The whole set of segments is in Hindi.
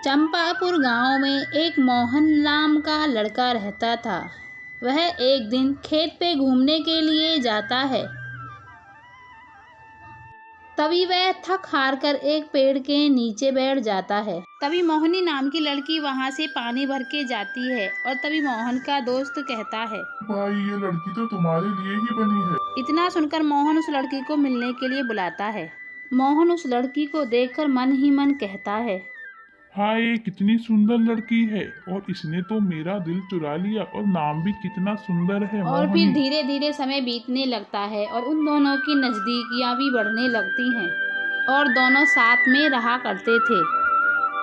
चंपापुर गांव में एक मोहन नाम का लड़का रहता था। वह एक दिन खेत पे घूमने के लिए जाता है। तभी वह थक हार कर एक पेड़ के नीचे बैठ जाता है। तभी मोहनी नाम की लड़की वहां से पानी भर के जाती है और तभी मोहन का दोस्त कहता है, भाई ये लड़की तो तुम्हारे लिए ही बनी है। इतना सुनकर मोहन उस लड़की को मिलने के लिए बुलाता है। मोहन उस लड़की को देखकर मन ही मन कहता है, हाय ये कितनी सुंदर लड़की है और इसने तो मेरा दिल चुरा लिया और नाम भी कितना सुंदर है और फिर मोहनी। धीरे धीरे समय बीतने लगता है और उन दोनों की नज़दीकियाँ भी बढ़ने लगती हैं और दोनों साथ में रहा करते थे।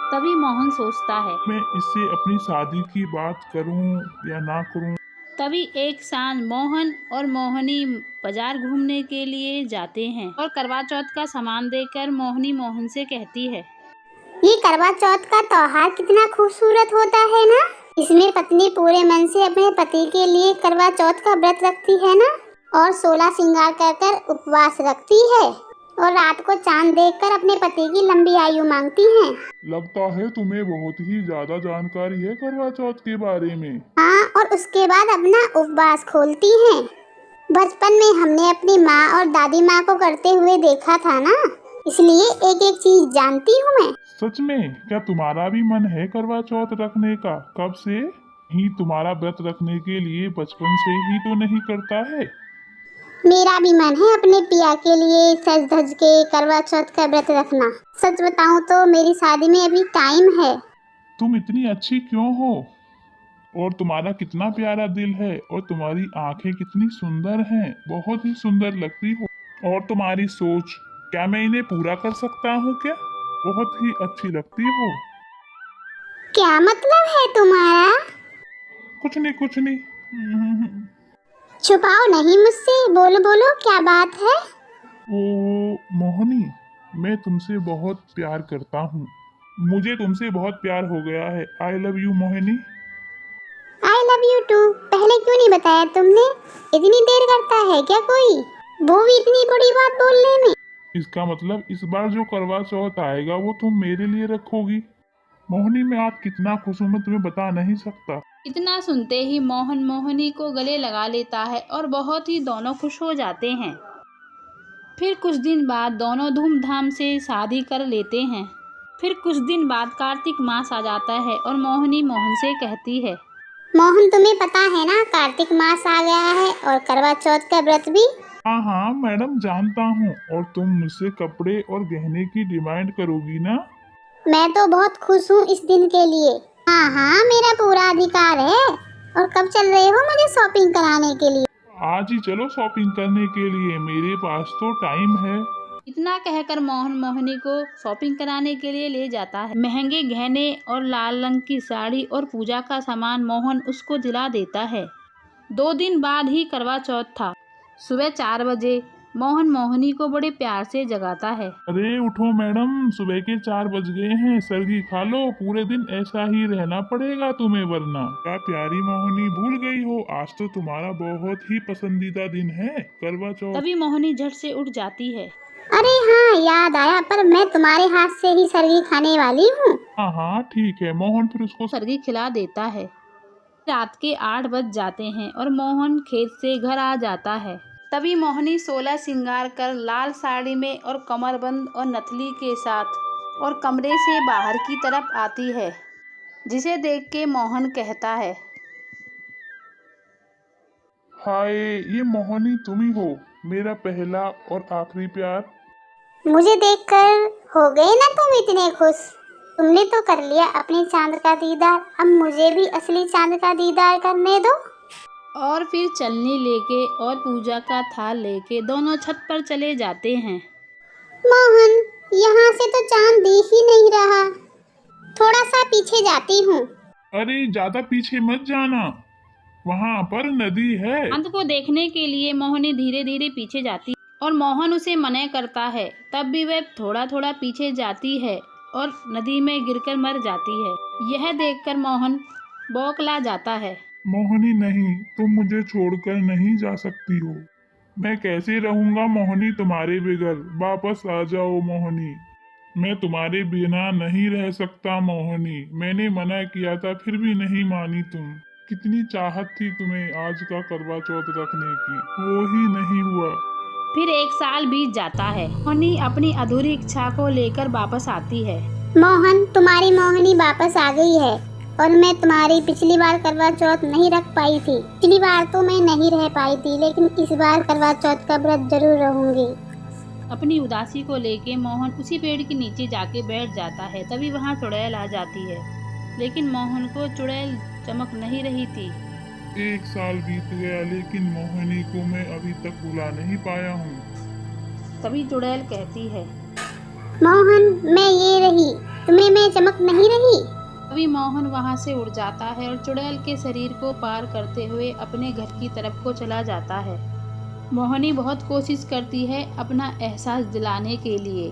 तभी मोहन सोचता है। मैं इससे अपनी शादी की बात करूं या ना करूं। तभी एक सांझ मोहन और मोहनी बाजार घूमने के लिए जाते हैं और करवा चौथ का सामान देकर मोहनी मोहन से कहती है, ये करवा चौथ का त्योहार कितना खूबसूरत होता है ना। इसमें पत्नी पूरे मन से अपने पति के लिए करवा चौथ का व्रत रखती है ना, और 16 श्रृंगार कर कर उपवास रखती है और रात को चांद देखकर अपने पति की लंबी आयु मांगती है। लगता है तुम्हें बहुत ही ज्यादा जानकारी है करवा चौथ के बारे में। हाँ, और उसके बाद अपना उपवास खोलती हैं। बचपन में हमने अपनी माँ और दादी माँ को करते हुए देखा था ना, इसलिए एक एक चीज जानती हूँ मैं। सच में क्या तुम्हारा भी मन है करवा चौथ रखने का? कब से ही तुम्हारा व्रत रखने के लिए बचपन से ही तो नहीं करता है? मेरा भी मन है अपने पिया के लिए सज धज के करवा चौथ का व्रत रखना। सच बताऊं तो मेरी शादी में अभी टाइम है। तुम इतनी अच्छी क्यों हो और तुम्हारा कितना प्यारा दिल है और तुम्हारी आंखें कितनी सुंदर हैं, बहुत ही सुंदर लगती हो। और तुम्हारी सोच, क्या मैं इन्हें पूरा कर सकता हूँ क्या? बहुत ही अच्छी लगती हो। क्या मतलब है तुम्हारा? कुछ नहीं कुछ नहीं। छुपाओ नहीं मुझसे, बोलो बोलो क्या बात है। ओ मोहनी, मैं तुमसे बहुत प्यार करता हूँ। मुझे तुमसे बहुत प्यार हो गया है। I love you Mohini. I love you too. पहले क्यों नहीं बताया तुमने? इतनी देर करता है क्या कोई, वो भी इतनी बड़ी बात बोलने में। इसका मतलब इस बार जो करवा चौथ आएगा वो तुम मेरे लिए रखोगी। मोहिनी मैं आज कितना खुश हूँ मैं तुम्हें बता नहीं सकता। इतना सुनते ही मोहन मोहनी को गले लगा लेता है और बहुत ही दोनों खुश हो जाते हैं। फिर कुछ दिन बाद दोनों धूमधाम से शादी कर लेते हैं। फिर कुछ दिन बाद कार्तिक मास आ जाता है और मोहनी मोहन से कहती है, मोहन तुम्हें पता है ना कार्तिक मास आ गया है और करवा चौथ का व्रत भी। हाँ हाँ मैडम जानता हूँ। और तुम मुझसे कपड़े और गहने की डिमांड करोगी ना? मैं तो बहुत खुश हूँ इस दिन के लिए। हाँ हाँ, मेरा पूरा अधिकार है। और कब चल रहे हो मुझे शॉपिंग कराने के लिए? आज ही चलो शॉपिंग करने के लिए, मेरे पास तो टाइम है। इतना कहकर मोहन मोहनी को शॉपिंग कराने के लिए ले जाता है। महंगे गहने और लाल रंग की साड़ी और पूजा का सामान मोहन उसको दिला देता है। 2 दिन बाद ही करवा चौथ था। सुबह 4 बजे मोहन मोहनी को बड़े प्यार से जगाता है। अरे उठो मैडम, सुबह के 4 बज गए हैं, सरगी खा लो। पूरे दिन ऐसा ही रहना पड़ेगा तुम्हें वरना। क्या प्यारी मोहिनी, भूल गई हो आज तो तुम्हारा बहुत ही पसंदीदा दिन है करवा चौथ। तभी मोहनी झट से उठ जाती है। अरे हाँ, याद आया, पर मैं तुम्हारे हाथ से ही सरगी खाने वाली हूँ। हाँ हाँ ठीक है। मोहन फिर उसको सरगी खिला देता है। रात के 8 बज जाते हैं और मोहन खेत से घर आ जाता है। तभी मोहनी 16 श्रृंगार कर लाल साड़ी में और कमरबंद और नथली के साथ और कमरे से बाहर की तरफ आती है, जिसे देख के मोहन कहता है, हाय ये मोहिनी तुम ही हो, मेरा पहला और आखिरी प्यार। मुझे देखकर हो गए ना तुम इतने खुश। तुमने तो कर लिया अपने चांद का दीदार, अब मुझे भी असली चांद का दीदार करने दो। और फिर चलनी लेके और पूजा का थाल लेके दोनों छत पर चले जाते हैं। मोहन, यहाँ से तो चांद दिख ही नहीं रहा, थोड़ा सा पीछे जाती हूँ। अरे ज्यादा पीछे मत जाना, वहाँ पर नदी है। चांद को देखने के लिए मोहनी धीरे धीरे पीछे जाती और मोहन उसे मना करता है। तब भी वह थोड़ा थोड़ा पीछे जाती है और नदी में गिरकर मर जाती है। यह देखकर मोहन बौखला जाता है। मोहिनी नहीं, तुम मुझे छोड़कर नहीं जा सकती हो। मैं कैसे रहूंगा मोहिनी तुम्हारे बगैर? वापस आ जाओ मोहिनी। मैं तुम्हारे बिना नहीं रह सकता मोहिनी। मैंने मना किया था फिर भी नहीं मानी तुम। कितनी चाहत थी तुम्हें आज का करवा चौथ रखने की, वो ही नहीं हुआ। फिर 1 साल बीत जाता है। मोहिनी अपनी अधूरी इच्छा को लेकर वापस आती है। मोहन, तुम्हारी मोहिनी वापस आ गई है और मैं तुम्हारी पिछली बार करवा चौथ नहीं रख पाई थी। पिछली बार तो मैं नहीं रह पाई थी, लेकिन इस बार करवा चौथ का व्रत जरूर रहूंगी। अपनी उदासी को लेके मोहन उसी पेड़ के नीचे जाके बैठ जाता है। तभी वहाँ चुड़ैल आ जाती है, लेकिन मोहन को चुड़ैल चमक नहीं रही थी। 1 साल बीत गया लेकिन मोहिनी को मैं अभी तक बुला नहीं पाया हूँ। तभी चुड़ैल कहती है, मोहन, मैं ये रही, तुम्हें मैं चमक नहीं रही? तभी मोहन वहाँ से उड़ जाता है और चुड़ैल के शरीर को पार करते हुए अपने घर की तरफ को चला जाता है। मोहिनी बहुत कोशिश करती है अपना एहसास दिलाने के लिए,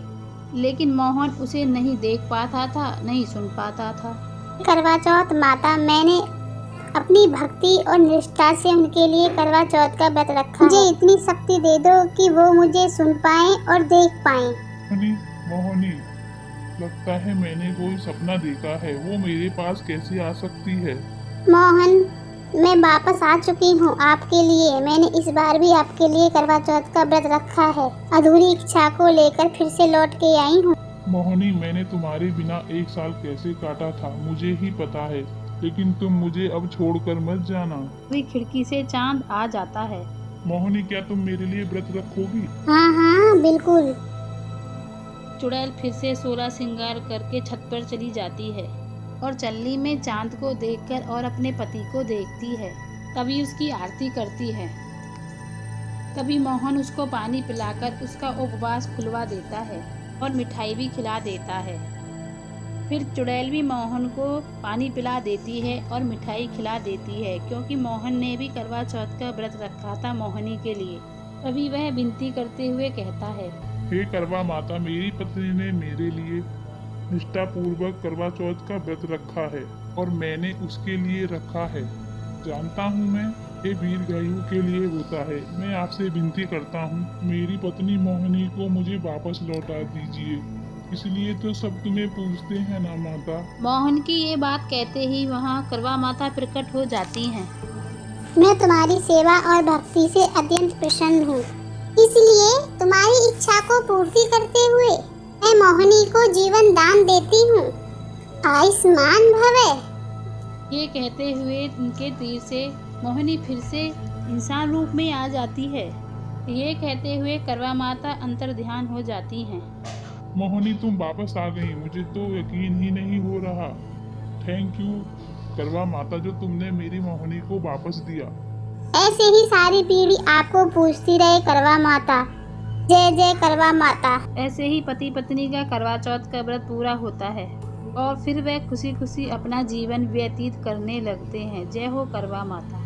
लेकिन मोहन उसे नहीं देख पाता था, नहीं सुन पाता था। करवा चौथ माता, मैंने अपनी भक्ति और निष्ठा से उनके लिए करवा चौथ का व्रत रखा। मुझे इतनी शक्ति दे दो कि वो मुझे सुन पाए और देख पाए। मोहिनी, लगता है मैंने कोई सपना देखा है। वो मेरे पास कैसे आ सकती है? मोहन, मैं वापस आ चुकी हूँ आपके लिए। मैंने इस बार भी आपके लिए करवा चौथ का व्रत रखा है। अधूरी इच्छा को लेकर फिर से लौट के आई हूँ। मोहिनी, मैंने तुम्हारे बिना 1 साल कैसे काटा था मुझे ही पता है, लेकिन तुम मुझे अब छोड़कर मत जाना। तभी खिड़की से चांद आ जाता है। मोहिनी, क्या तुम मेरे लिए व्रत रखोगी? हाँ हाँ, बिल्कुल। चुड़ैल फिर से 16 श्रृंगार करके छत पर चली जाती है और चलनी में चांद को देखकर और अपने पति को देखती है। तभी उसकी आरती करती है। तभी मोहन उसको पानी पिलाकर उसका उपवास खुलवा देता है और मिठाई भी खिला देता है। फिर चुड़ैल भी मोहन को पानी पिला देती है और मिठाई खिला देती है, क्योंकि मोहन ने भी करवा चौथ का व्रत रखा था मोहिनी के लिए। तभी वह विनती करते हुए कहता है, हे करवा माता, मेरी पत्नी ने मेरे लिए निष्ठा पूर्वक करवा चौथ का व्रत रखा है और मैंने उसके लिए रखा है। जानता हूँ मैं ये दीर्घायु के लिए होता है। मैं आपसे विनती करता हूँ, मेरी पत्नी मोहिनी को मुझे वापस लौटा दीजिए। इसलिए तो सब तुम्हें पूछते हैं ना माता। मोहन की ये बात कहते ही वहाँ करवा माता प्रकट हो जाती हैं। मैं तुम्हारी सेवा और भक्ति से अत्यंत प्रसन्न हूँ, इसलिए तुम्हारी इच्छा को पूर्ति करते हुए मैं मोहिनी को जीवन दान देती हूँ। आयुष्मान भव। ये कहते हुए उनके तीर से मोहिनी फिर से इंसान रूप में आ जाती है। ये कहते हुए करवा माता अंतर ध्यान हो जाती हैं। मोहिनी, तुम वापस आ गई, मुझे तो यकीन ही नहीं हो रहा। थैंक यू करवा माता, जो तुमने मेरी मोहिनी को वापस दिया। ऐसे ही सारी पीढ़ी आपको पूछती रहे करवा माता। जय जय करवा माता। ऐसे ही पति पत्नी का करवा चौथ का व्रत पूरा होता है और फिर वह खुशी खुशी अपना जीवन व्यतीत करने लगते हैं। जय हो करवा माता।